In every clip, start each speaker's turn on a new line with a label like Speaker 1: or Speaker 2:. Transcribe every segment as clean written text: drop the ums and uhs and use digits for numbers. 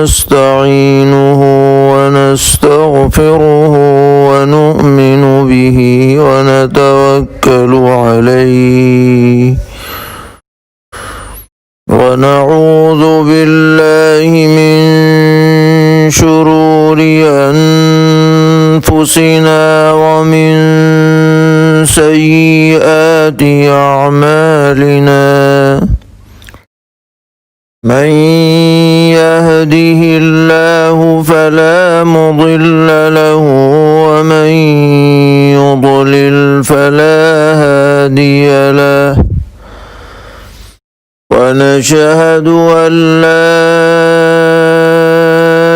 Speaker 1: ونستعينه ونستغفره ونؤمن به ونتوكل عليه ونعوذ بالله من شرور أنفسنا ومن سيئات أعمالنا من يهده الله فلا مضل له ومن يضلل فلا هادي له ونشهد أن لا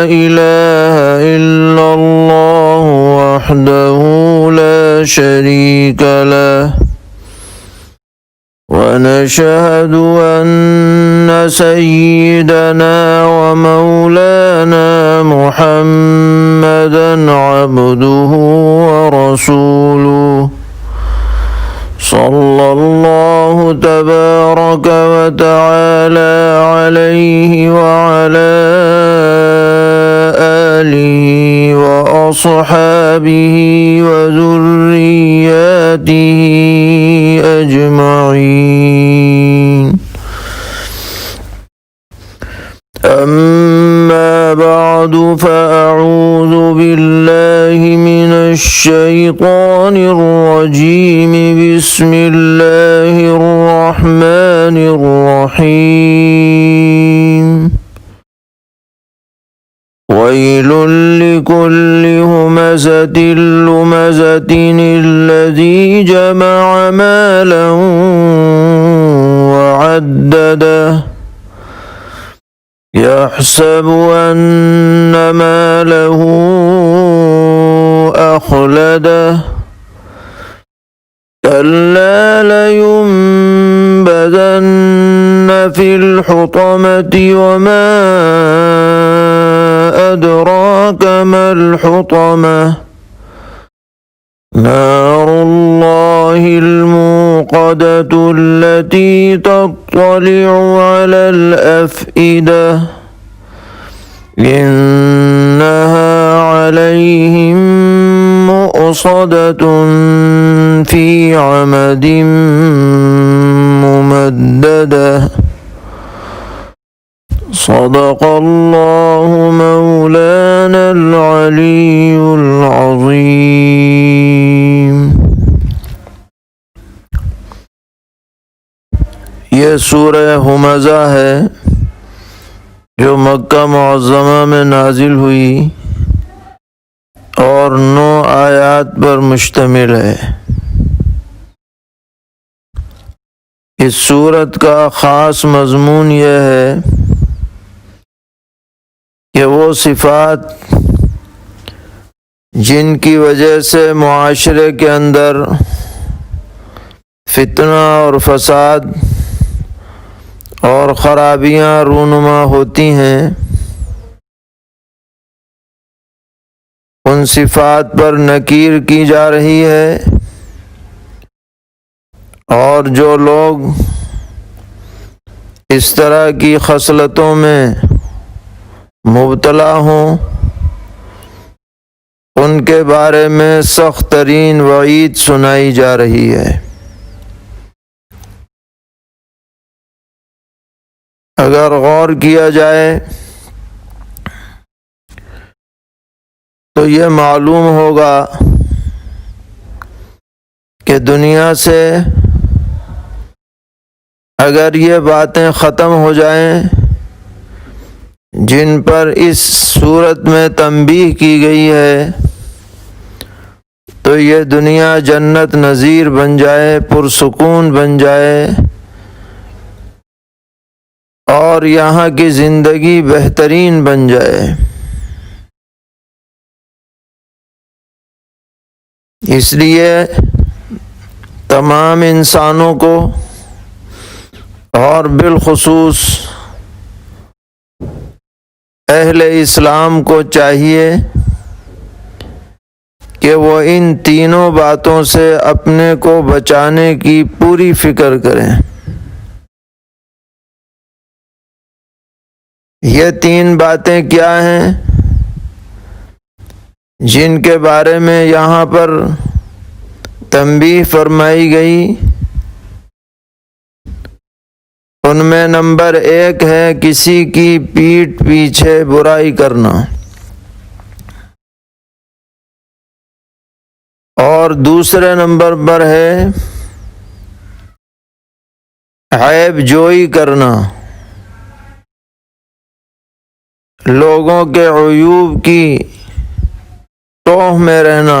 Speaker 1: إله إلا الله وحده لا شريك له ونشهد أن سيدنا ومولانا محمدا عبده ورسوله صلى الله تبارك وتعالى عليه وعلى آله وأصحابه وذرياته أجمعين أما بعد فأعوذ بالله من الشيطان الرجيم بسم الله الرحمن الرحيم ويل لكل همزة لمزة الذي جمع مالا وعدده يحسب أن ماله أخلده كلا لينبذن في الحطمة وما أدراك ما الحطمة نار الله الموقدة التي تطلع على الأفئدة إنها عليهم مؤصدة في عمد ممددة صدق الله مولانا العلي العظيم۔ یہ سورہ ہمزہ ہے جو مکہ معظمہ میں نازل ہوئی اور 9 آیات پر مشتمل ہے۔ اس سورت کا خاص مضمون یہ ہے کہ وہ صفات جن کی وجہ سے معاشرے کے اندر فتنہ اور فساد اور خرابیاں رونما ہوتی ہیں، ان صفات پر نکیر کی جا رہی ہے، اور جو لوگ اس طرح کی خصلتوں میں مبتلا ہوں ان کے بارے میں سخت ترین وعید سنائی جا رہی ہے۔ اگر غور کیا جائے تو یہ معلوم ہوگا کہ دنیا سے اگر یہ باتیں ختم ہو جائیں جن پر اس صورت میں تنبیہ کی گئی ہے تو یہ دنیا جنت نظیر بن جائے، پرسکون بن جائے اور یہاں کی زندگی بہترین بن جائے۔ اس لیے تمام انسانوں کو اور بالخصوص اہل اسلام کو چاہیے کہ وہ ان تینوں باتوں سے اپنے کو بچانے کی پوری فکر کریں۔ یہ 3 باتیں کیا ہیں جن کے بارے میں یہاں پر تنبیہ فرمائی گئی؟ ان میں نمبر 1 ہے کسی کی پیٹھ پیچھے برائی کرنا، اور دوسرے نمبر پر ہے عیب جوئی کرنا، لوگوں کے عیوب کی ٹوہ میں رہنا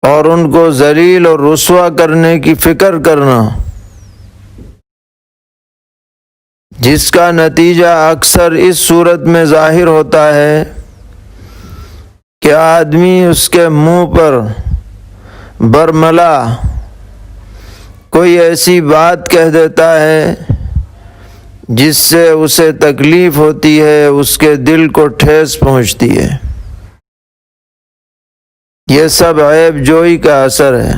Speaker 1: اور ان کو ذلیل اور رسوا کرنے کی فکر کرنا، جس کا نتیجہ اکثر اس صورت میں ظاہر ہوتا ہے کہ آدمی اس کے منہ پر برملا کوئی ایسی بات کہہ دیتا ہے جس سے اسے تکلیف ہوتی ہے، اس کے دل کو ٹھیس پہنچتی ہے۔ یہ سب عیب جوئی کا اثر ہے۔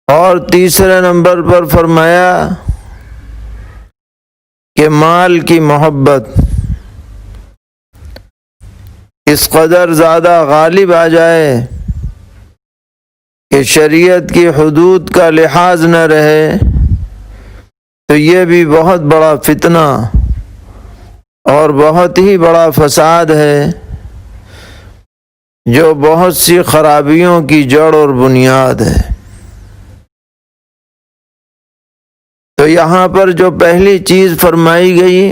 Speaker 1: اور تیسرے نمبر پر فرمایا کہ مال کی محبت اس قدر زیادہ غالب آ جائے کہ شریعت کی حدود کا لحاظ نہ رہے، تو یہ بھی بہت بڑا فتنہ اور بہت ہی بڑا فساد ہے جو بہت سی خرابیوں کی جڑ اور بنیاد ہے۔ تو یہاں پر جو پہلی چیز فرمائی گئی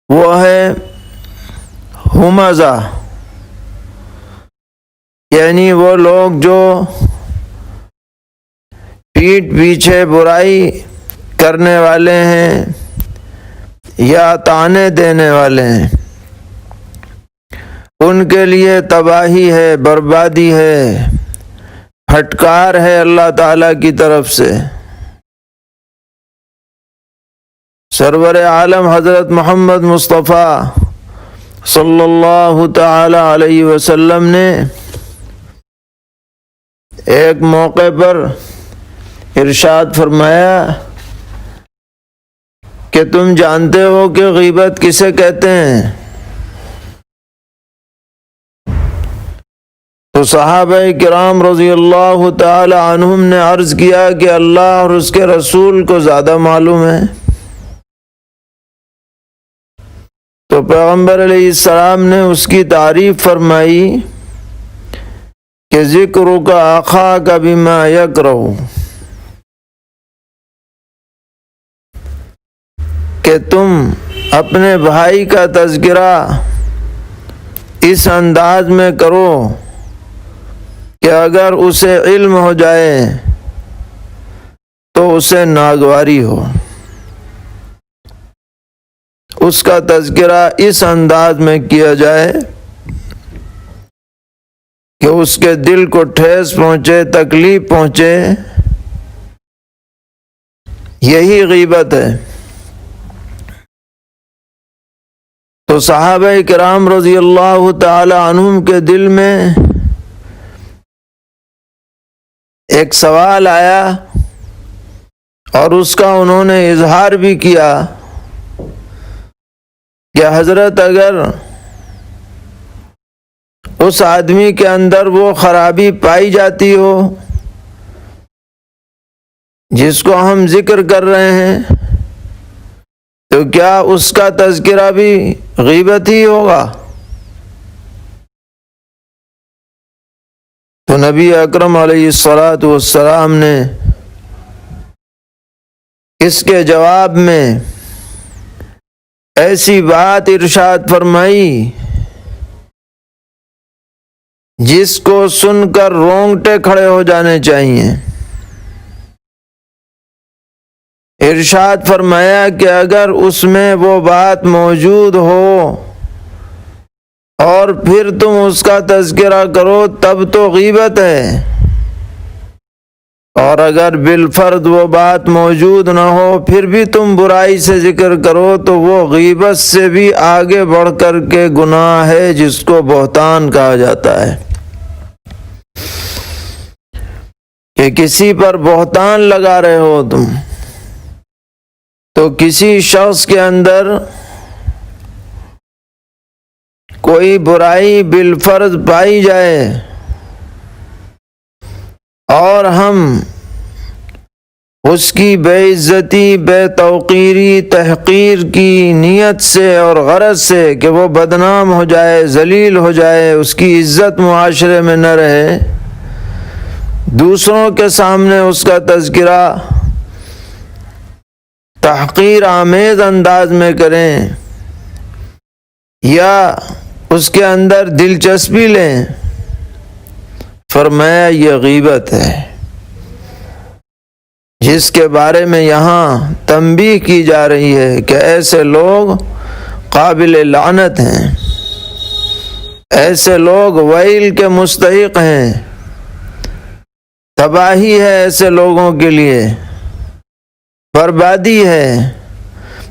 Speaker 1: وہ ہے ہمزہ، یعنی وہ لوگ جو پیٹھ پیچھے برائی کرنے والے ہیں یا طعنے دینے والے ہیں، ان کے لیے تباہی ہے، بربادی ہے، پھٹکار ہے اللہ تعالیٰ کی طرف سے۔ سرور عالم حضرت محمد مصطفیٰ صلی اللہ تعالی علیہ وسلم نے ایک موقع پر ارشاد فرمایا کہ تم جانتے ہو کہ غیبت کسے کہتے ہیں؟ تو صحابہ کرام رضی اللہ تعالی عنہم نے عرض کیا کہ اللہ اور اس کے رسول کو زیادہ معلوم ہے۔ تو پیغمبر علیہ السلام نے اس کی تعریف فرمائی کہ ذکرک اخاک بما یکرہ، کہ تم اپنے بھائی کا تذکرہ اس انداز میں کرو کہ اگر اسے علم ہو جائے تو اسے ناگواری ہو، اس کا تذکرہ اس انداز میں کیا جائے کہ اس کے دل کو ٹھیس پہنچے، تکلیف پہنچے، یہی غیبت ہے۔ تو صحابہ کرام رضی اللہ تعالی عنہم کے دل میں ایک سوال آیا اور اس کا انہوں نے اظہار بھی کیا کہ حضرت اگر اس آدمی کے اندر وہ خرابی پائی جاتی ہو جس کو ہم ذکر کر رہے ہیں تو کیا اس کا تذکرہ بھی غیبت ہی ہوگا؟ تو نبی اکرم علیہ الصلاۃ والسلام نے اس کے جواب میں ایسی بات ارشاد فرمائی جس کو سن کر رونگٹے کھڑے ہو جانے چاہیے۔ ارشاد فرمایا کہ اگر اس میں وہ بات موجود ہو اور پھر تم اس کا تذکرہ کرو تب تو غیبت ہے، اور اگر بالفرد وہ بات موجود نہ ہو پھر بھی تم برائی سے ذکر کرو تو وہ غیبت سے بھی آگے بڑھ کر کے گناہ ہے جس کو بہتان کہا جاتا ہے۔ کہ کسی پر بہتان لگا رہے ہو تم، تو کسی شخص کے اندر کوئی برائی بالفرض پائی جائے اور ہم اس کی بے عزتی، بے توقیری، تحقیر کی نیت سے اور غرض سے کہ وہ بدنام ہو جائے، ذلیل ہو جائے، اس کی عزت معاشرے میں نہ رہے، دوسروں کے سامنے اس کا تذکرہ تحقیر آمیز انداز میں کریں یا اس کے اندر دلچسپی لیں، فرمایا یہ غیبت ہے، جس کے بارے میں یہاں تنبیہ کی جا رہی ہے کہ ایسے لوگ قابل لعنت ہیں، ایسے لوگ ویل کے مستحق ہیں، تباہی ہے ایسے لوگوں کے لیے، بربادی ہے،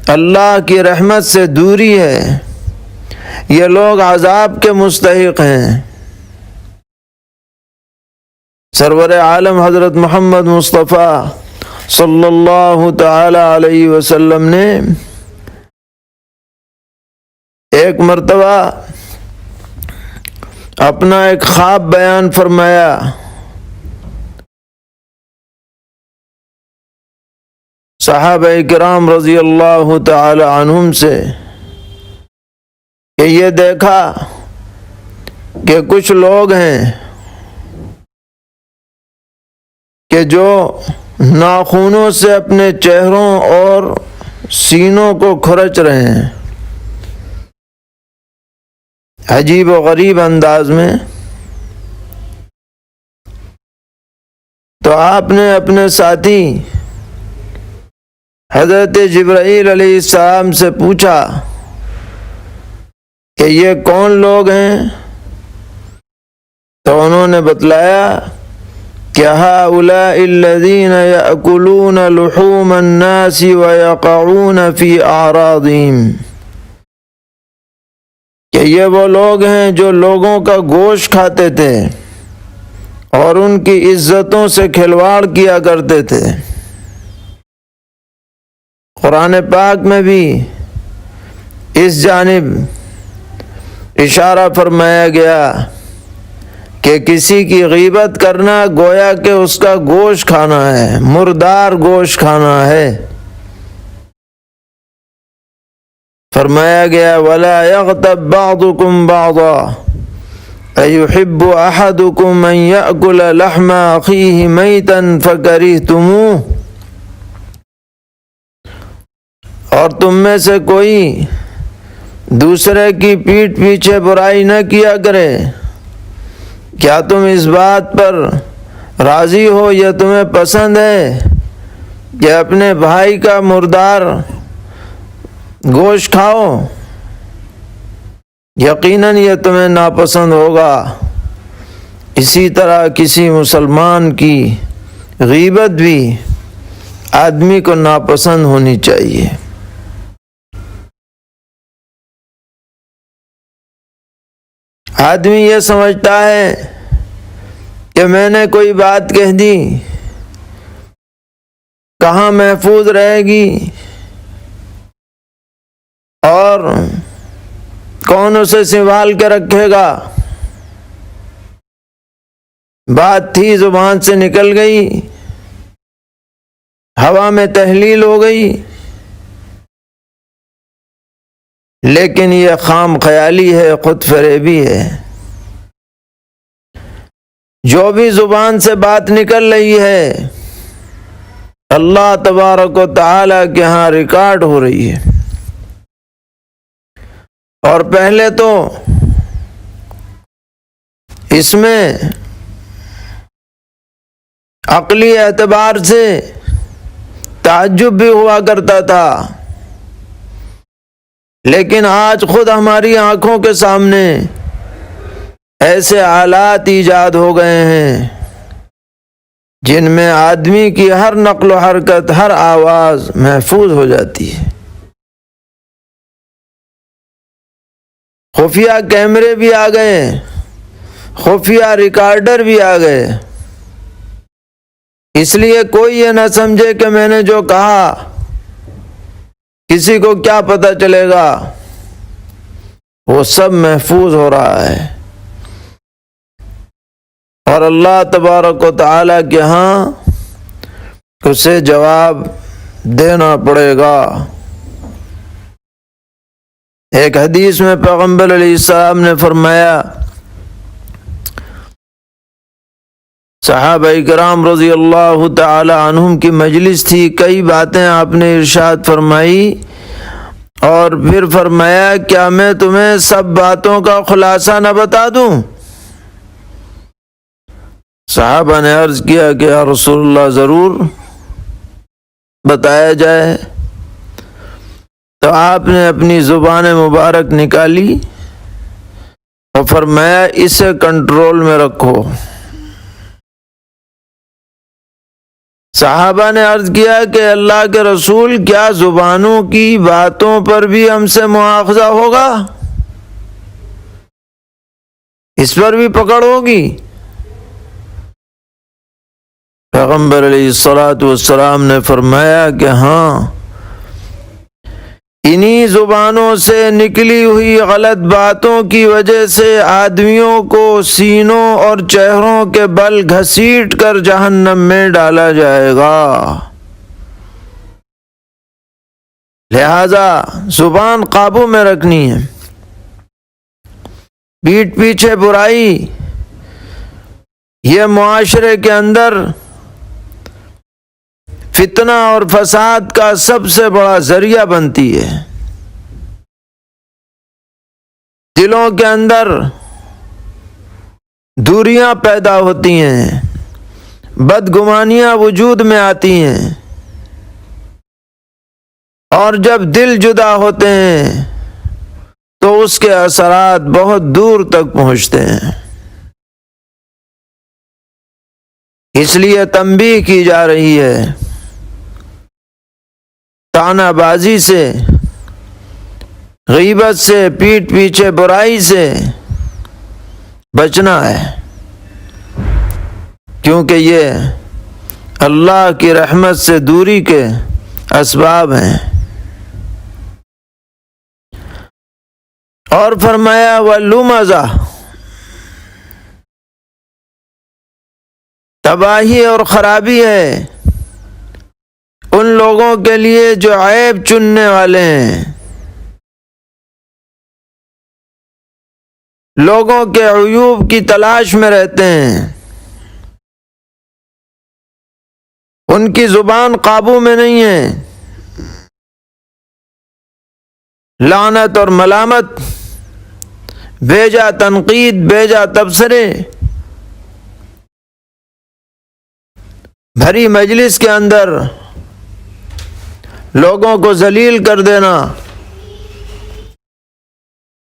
Speaker 1: اللہ کی رحمت سے دوری ہے، یہ لوگ عذاب کے مستحق ہیں۔ سرور عالم حضرت محمد مصطفیٰ صلی اللہ تعالی علیہ وسلم نے ایک مرتبہ اپنا ایک خواب بیان فرمایا۔ صحابہ کرام رضی اللہ تعالی عنہم سے کہ یہ دیکھا کہ کچھ لوگ ہیں کہ جو ناخنوں سے اپنے چہروں اور سینوں کو کھرچ رہے ہیں، عجیب و غریب انداز میں۔ تو آپ نے اپنے ساتھی حضرت جبرائیل علیہ السلام سے پوچھا کہ یہ کون لوگ ہیں؟ تو انہوں نے بتلایا کہ هؤلاء الذين يأكلون لحوم الناس ويقعون في أعراضهم، کہ یہ وہ لوگ ہیں جو لوگوں کا گوشت کھاتے تھے اور ان کی عزتوں سے کھلواڑ کیا کرتے تھے۔ قرآن پاک میں بھی اس جانب اشارہ فرمایا گیا کہ کسی کی غیبت کرنا گویا کہ اس کا گوشت کھانا ہے، مردار گوشت کھانا ہے۔ فرمایا گیا وَلَا يَغْتَبْ بَعْضُكُمْ بَعْضًا أَيُحِبُّ أَحَدُكُمْ أَنْ يَأْكُلَ لَحْمَ أَخِيهِ مَيْتًا فَكَرِهْتُمُوهُ، اور تم میں سے کوئی دوسرے کی پیٹھ پیچھے برائی نہ کیا کرے، کیا تم اس بات پر راضی ہو یا تمہیں پسند ہے کہ اپنے بھائی کا مردار گوشت کھاؤ؟ یقیناً یہ تمہیں ناپسند ہوگا۔ اسی طرح کسی مسلمان کی غیبت بھی آدمی کو ناپسند ہونی چاہیے۔ آدمی یہ سمجھتا ہے کہ میں نے کوئی بات کہہ دی، کہاں محفوظ رہے گی اور کون اسے سنبھال کے رکھے گا؟ بات تھی زبان سے نکل گئی، ہوا میں تحلیل ہو گئی، لیکن یہ خام خیالی ہے، خود فریبی ہے۔ جو بھی زبان سے بات نکل رہی ہے اللہ تبارک و تعالی کے ہاں ریکارڈ ہو رہی ہے، اور پہلے تو اس میں عقلی اعتبار سے تعجب بھی ہوا کرتا تھا، لیکن آج خود ہماری آنکھوں کے سامنے ایسے حالات ایجاد ہو گئے ہیں جن میں آدمی کی ہر نقل و حرکت، ہر آواز محفوظ ہو جاتی ہے۔ خفیہ کیمرے بھی آ گئے، خفیہ ریکارڈر بھی آ گئے، اس لیے کوئی یہ نہ سمجھے کہ میں نے جو کہا کسی کو کیا پتہ چلے گا، وہ سب محفوظ ہو رہا ہے، اور اللہ تبارک و تعالی کے ہاں اسے جواب دینا پڑے گا۔ ایک حدیث میں پیغمبر علیہ السلام نے فرمایا، صحابہ کرام رضی اللہ تعالی عنہم کی مجلس تھی، کئی باتیں آپ نے ارشاد فرمائی، اور پھر فرمایا کیا میں تمہیں سب باتوں کا خلاصہ نہ بتا دوں؟ صحابہ نے عرض کیا کہ یا رسول اللہ ضرور بتایا جائے۔ تو آپ نے اپنی زبان مبارک نکالی اور فرمایا اسے کنٹرول میں رکھو۔ صحابہ نے عرض کیا کہ اللہ کے رسول، کیا زبانوں کی باتوں پر بھی ہم سے مواخذہ ہوگا؟ اس پر بھی پکڑ ہوگی؟ پیغمبر علیہ الصلاۃ والسلام نے فرمایا کہ ہاں، انہی زبانوں سے نکلی ہوئی غلط باتوں کی وجہ سے آدمیوں کو سینوں اور چہروں کے بل گھسیٹ کر جہنم میں ڈالا جائے گا۔ لہذا زبان قابو میں رکھنی ہے۔ پیٹھ پیچھے برائی یہ معاشرے کے اندر فتنہ اور فساد کا سب سے بڑا ذریعہ بنتی ہے۔ دلوں کے اندر دوریاں پیدا ہوتی ہیں، بدگمانیاں وجود میں آتی ہیں، اور جب دل جدا ہوتے ہیں تو اس کے اثرات بہت دور تک پہنچتے ہیں۔ اس لیے تنبیہ کی جا رہی ہے، طعنہ بازی سے، غیبت سے، پیٹھ پیچھے برائی سے بچنا ہے، کیونکہ یہ اللہ کی رحمت سے دوری کے اسباب ہیں۔ اور فرمایا وَلُمَزَةٌ، تباہی اور خرابی ہے ان لوگوں کے لیے جو عیب چننے والے ہیں، لوگوں کے عیوب کی تلاش میں رہتے ہیں، ان کی زبان قابو میں نہیں ہے، لعنت اور ملامت، بیجا تنقید، بیجا تبصرے، بھری مجلس کے اندر لوگوں کو ذلیل کر دینا،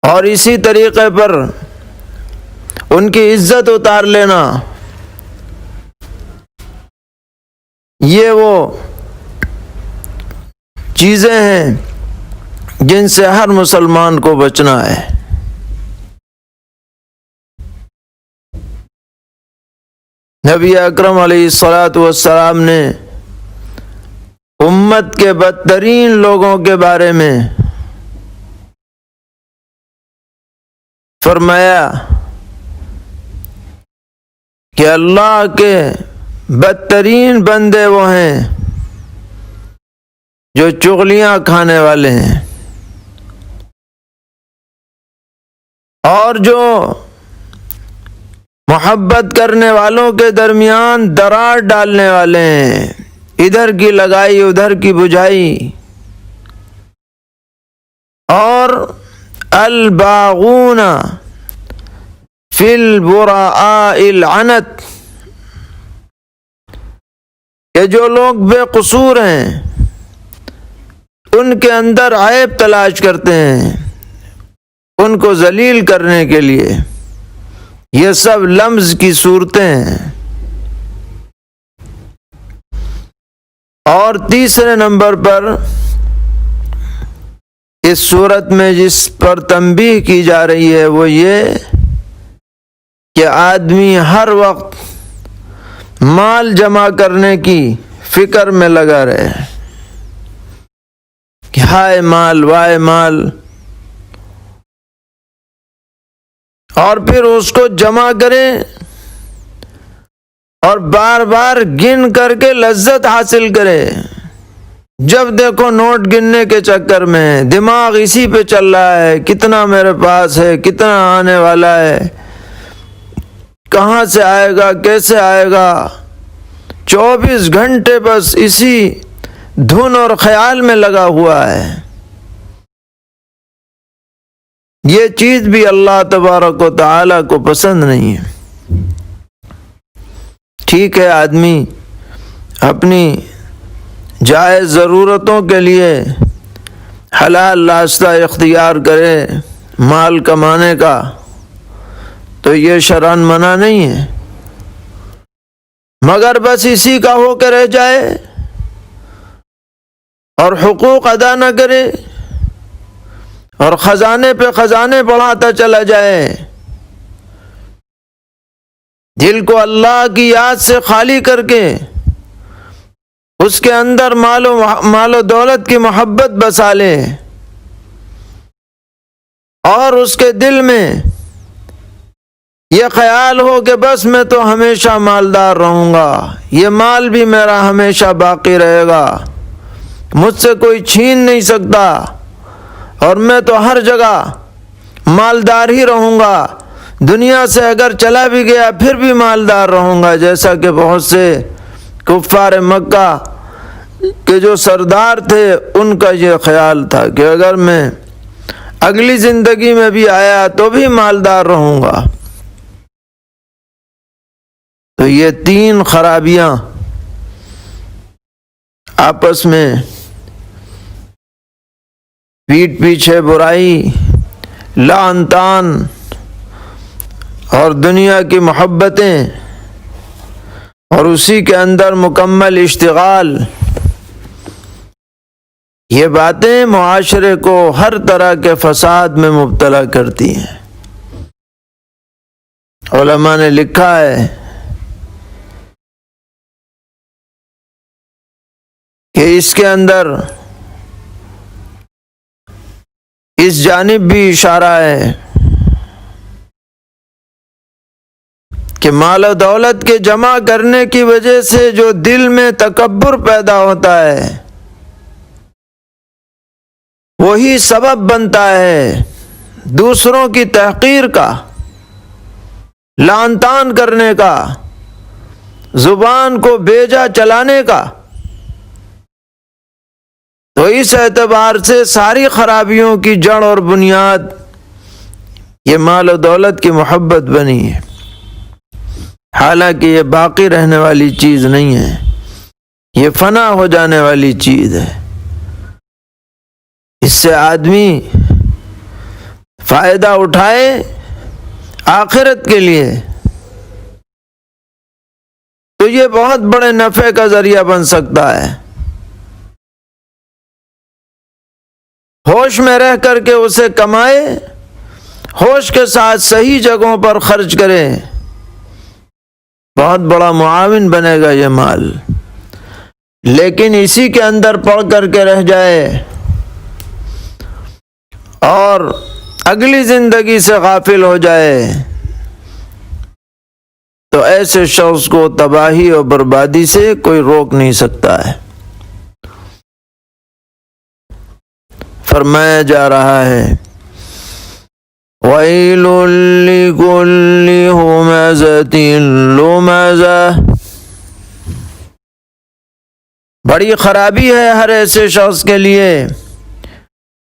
Speaker 1: اور اسی طریقے پر ان کی عزت اتار لینا، یہ وہ چیزیں ہیں جن سے ہر مسلمان کو بچنا ہے۔ نبی اکرم علیہ الصلاۃ والسلام نے امت کے بدترین لوگوں کے بارے میں فرمایا کہ اللہ کے بدترین بندے وہ ہیں جو چغلیاں کھانے والے ہیں، اور جو محبت کرنے والوں کے درمیان دراڑ ڈالنے والے ہیں، ادھر کی لگائی ادھر کی بجھائی، اور الباغون فی البراء العنت، کہ جو لوگ بے قصور ہیں ان کے اندر عیب تلاش کرتے ہیں ان کو ذلیل کرنے کے لیے، یہ سب لمز کی صورتیں ہیں۔ اور تیسرے نمبر پر اس صورت میں جس پر تنبیہ کی جا رہی ہے وہ یہ کہ آدمی ہر وقت مال جمع کرنے کی فکر میں لگا رہے کہ ہائے مال وائے مال، اور پھر اس کو جمع کریں اور بار بار گن کر کے لذت حاصل کرے۔ جب دیکھو نوٹ گننے کے چکر میں دماغ اسی پہ چل رہا ہے، کتنا میرے پاس ہے، کتنا آنے والا ہے، کہاں سے آئے گا، کیسے آئے گا، 24 گھنٹے بس اسی دھن اور خیال میں لگا ہوا ہے۔ یہ چیز بھی اللہ تبارک و تعالی کو پسند نہیں ہے۔ ٹھیک ہے، آدمی اپنی جائز ضرورتوں کے لیے حلال راستہ اختیار کرے مال کمانے کا، تو یہ شرعاً منع نہیں ہے، مگر بس اسی کا ہو کے رہ جائے اور حقوق ادا نہ کرے اور خزانے پہ خزانے بڑھاتا چلا جائے، دل کو اللہ کی یاد سے خالی کر کے اس کے اندر مال و دولت کی محبت بسا لے، اور اس کے دل میں یہ خیال ہو کہ بس میں تو ہمیشہ مالدار رہوں گا، یہ مال بھی میرا ہمیشہ باقی رہے گا، مجھ سے کوئی چھین نہیں سکتا، اور میں تو ہر جگہ مالدار ہی رہوں گا، دنیا سے اگر چلا بھی گیا پھر بھی مالدار رہوں گا، جیسا کہ بہت سے کفار مکہ کے جو سردار تھے ان کا یہ خیال تھا کہ اگر میں اگلی زندگی میں بھی آیا تو بھی مالدار رہوں گا۔ تو یہ 3 خرابیاں آپس میں پیٹھ پیچھے برائی، لعن طعن اور دنیا کی محبتیں اور اسی کے اندر مکمل اشتغال، یہ باتیں معاشرے کو ہر طرح کے فساد میں مبتلا کرتی ہیں۔ علماء نے لکھا ہے کہ اس کے اندر اس جانب بھی اشارہ ہے کہ مال و دولت کے جمع کرنے کی وجہ سے جو دل میں تکبر پیدا ہوتا ہے وہی سبب بنتا ہے دوسروں کی تحقیر کا، لعن طعن کرنے کا، زبان کو بیجا چلانے کا۔ تو اس اعتبار سے ساری خرابیوں کی جڑ اور بنیاد یہ مال و دولت کی محبت بنی ہے، حالانکہ یہ باقی رہنے والی چیز نہیں ہے، یہ فنا ہو جانے والی چیز ہے۔ اس سے آدمی فائدہ اٹھائے آخرت کے لیے تو یہ بہت بڑے نفع کا ذریعہ بن سکتا ہے، ہوش میں رہ کر کے اسے کمائے، ہوش کے ساتھ صحیح جگہوں پر خرچ کرے، بہت بڑا معاون بنے گا یہ مال۔ لیکن اسی کے اندر پڑ کر کے رہ جائے اور اگلی زندگی سے غافل ہو جائے تو ایسے شخص کو تباہی اور بربادی سے کوئی روک نہیں سکتا ہے۔ فرمایا جا رہا ہے وَيْلٌ لِكُلِّ هُمَزَةٍ لُمَزَةٍ، بڑی خرابی ہے ہر ایسے شخص کے لیے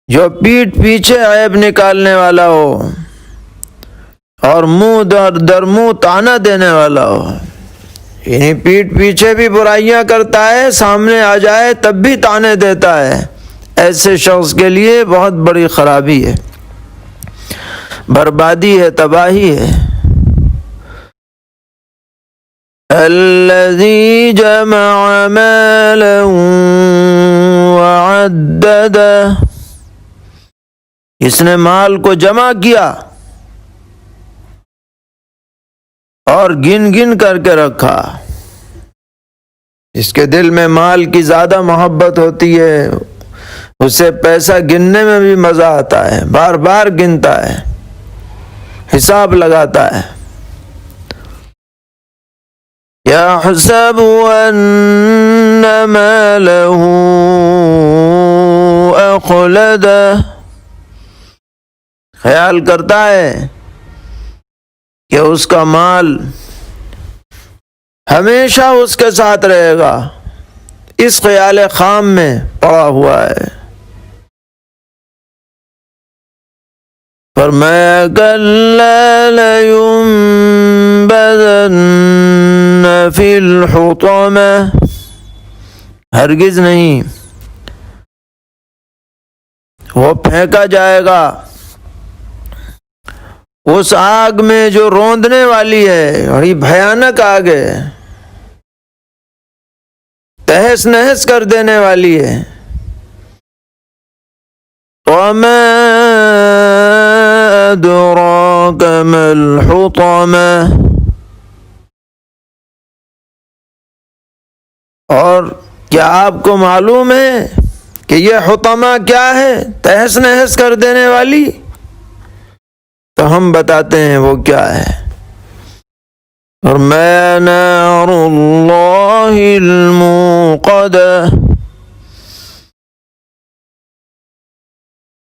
Speaker 1: جو پیٹھ پیچھے عیب نکالنے والا ہو اور منہ در منہ طعنہ دینے والا ہو، یعنی پیٹھ پیچھے بھی برائیاں کرتا ہے، سامنے آ جائے تب بھی طعنے دیتا ہے۔ ایسے شخص کے لیے بہت بڑی خرابی ہے، بربادی ہے، تباہی ہے۔ الذی جمع مالا وعددہ، اس نے مال کو جمع کیا اور گن گن کر کے رکھا۔ جس کے دل میں مال کی زیادہ محبت ہوتی ہے اسے پیسہ گننے میں بھی مزہ آتا ہے، بار بار گنتا ہے، حساب لگاتا ہے۔ یحسب ان مالہ اخلدہ، خیال کرتا ہے کہ اس کا مال ہمیشہ اس کے ساتھ رہے گا، اس خیال خام میں پڑا ہوا ہے۔ فرمایا کلا لینبذن فی الحطمہ، ہرگز نہیں، وہ پھینکا جائے گا اس آگ میں جو روندنے والی ہے، بڑی بھیانک آگ ہے، تہس نہس کر دینے والی ہے۔ وَمَا أَدْرَاكَ مَا الْحُطَمَةُ، اور کیا آپ کو معلوم ہے کہ یہ حطمہ کیا ہے، تہس نہس کر دینے والی؟ تو ہم بتاتے ہیں وہ کیا ہے۔ فرمایا نار اللہ الموقدہ،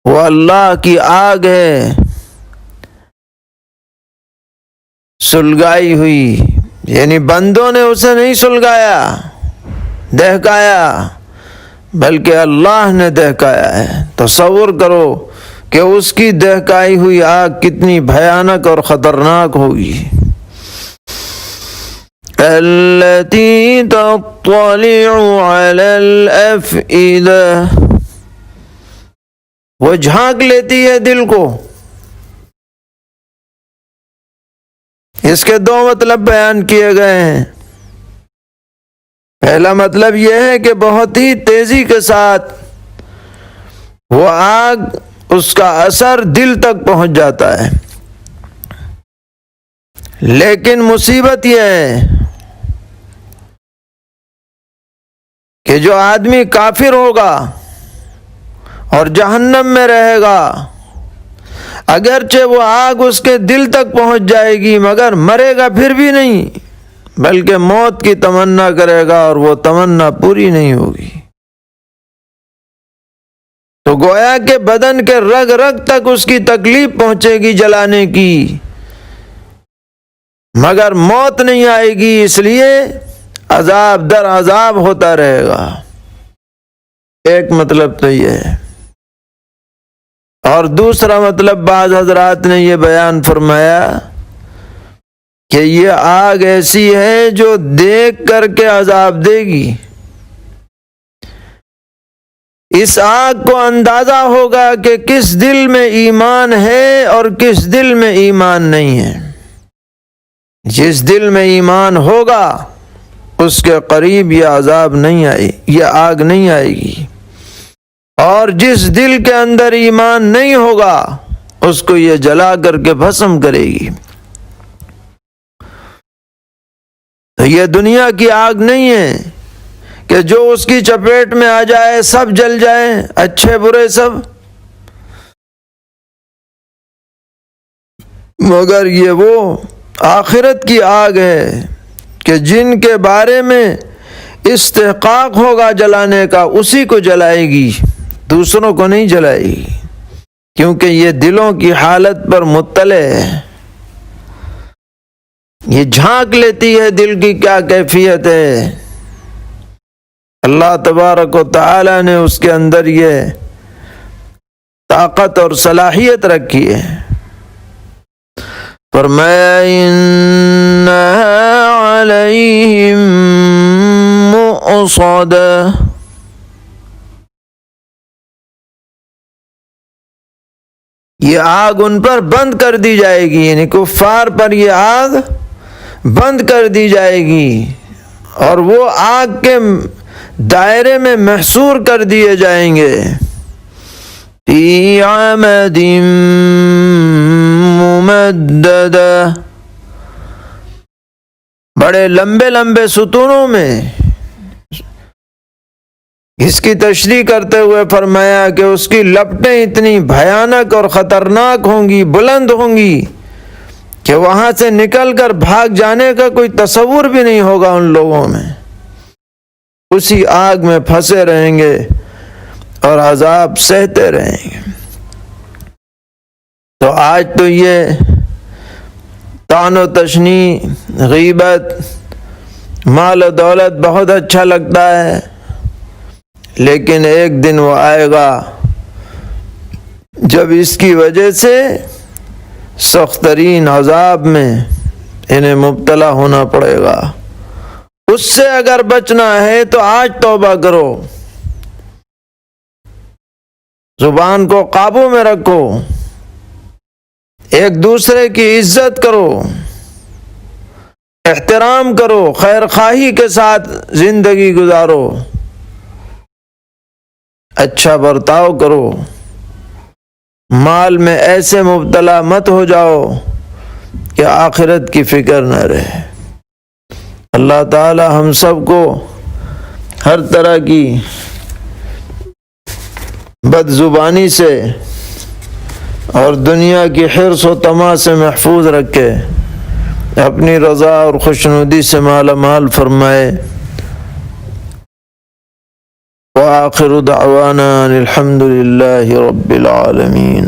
Speaker 1: وہ اللہ کی آگ ہے سلگائی ہوئی، یعنی بندوں نے اسے نہیں سلگایا دہکایا، بلکہ اللہ نے دہکایا ہے۔ تصور کرو کہ اس کی دہکائی ہوئی آگ کتنی بھیانک اور خطرناک ہوگی۔ التی تطلع علی الافئدہ، وہ جھانک لیتی ہے دل کو۔ اس کے دو مطلب بیان کیے گئے ہیں۔ پہلا مطلب یہ ہے کہ بہت ہی تیزی کے ساتھ وہ آگ، اس کا اثر دل تک پہنچ جاتا ہے، لیکن مصیبت یہ ہے کہ جو آدمی کافر ہوگا اور جہنم میں رہے گا، اگرچہ وہ آگ اس کے دل تک پہنچ جائے گی مگر مرے گا پھر بھی نہیں، بلکہ موت کی تمنا کرے گا اور وہ تمنا پوری نہیں ہوگی۔ تو گویا کہ بدن کے رگ رگ تک اس کی تکلیف پہنچے گی جلانے کی، مگر موت نہیں آئے گی، اس لیے عذاب در عذاب ہوتا رہے گا۔ ایک مطلب تو یہ ہے، اور دوسرا مطلب بعض حضرات نے یہ بیان فرمایا کہ یہ آگ ایسی ہے جو دیکھ کر کے عذاب دے گی۔ اس آگ کو اندازہ ہوگا کہ کس دل میں ایمان ہے اور کس دل میں ایمان نہیں ہے۔ جس دل میں ایمان ہوگا اس کے قریب یہ عذاب نہیں آئے، یہ آگ نہیں آئے گی، اور جس دل کے اندر ایمان نہیں ہوگا اس کو یہ جلا کر کے بھسم کرے گی۔ تو یہ دنیا کی آگ نہیں ہے کہ جو اس کی چپیٹ میں آ جائے سب جل جائیں، اچھے برے سب، مگر یہ وہ آخرت کی آگ ہے کہ جن کے بارے میں استحقاق ہوگا جلانے کا اسی کو جلائے گی، دوسروں کو نہیں جلائے گی، کیونکہ یہ دلوں کی حالت پر مطلع ہے، یہ جھانک لیتی ہے دل کی کیا کیفیت ہے۔ اللہ تبارک و تعالی نے اس کے اندر یہ طاقت اور صلاحیت رکھی ہے۔ فرمایا انہا علیہم مؤصدہ، یہ آگ ان پر بند کر دی جائے گی، یعنی کفار پر یہ آگ بند کر دی جائے گی اور وہ آگ کے دائرے میں محصور کر دیے جائیں گے۔ فی عمد ممددہ، بڑے لمبے لمبے ستونوں میں، اس کی تشریح کرتے ہوئے فرمایا کہ اس کی لپٹیں اتنی بھیانک اور خطرناک ہوں گی، بلند ہوں گی کہ وہاں سے نکل کر بھاگ جانے کا کوئی تصور بھی نہیں ہوگا ان لوگوں میں، اسی آگ میں پھنسے رہیں گے اور عذاب سہتے رہیں گے۔ تو آج تو یہ طعن و تشنیع، غیبت، مال و دولت بہت اچھا لگتا ہے، لیکن ایک دن وہ آئے گا جب اس کی وجہ سے سخت ترین عذاب میں انہیں مبتلا ہونا پڑے گا۔ اس سے اگر بچنا ہے تو آج توبہ کرو، زبان کو قابو میں رکھو، ایک دوسرے کی عزت کرو، احترام کرو، خیر خواہی کے ساتھ زندگی گزارو، اچھا برتاؤ کرو، مال میں ایسے مبتلا مت ہو جاؤ کہ آخرت کی فکر نہ رہے۔ اللہ تعالی ہم سب کو ہر طرح کی بد زبانی سے اور دنیا کی حرص و طمع سے محفوظ رکھے، اپنی رضا اور خوشنودی سے مالا مال فرمائے۔ وآخر دعوانا الحمد للہ رب العالمین۔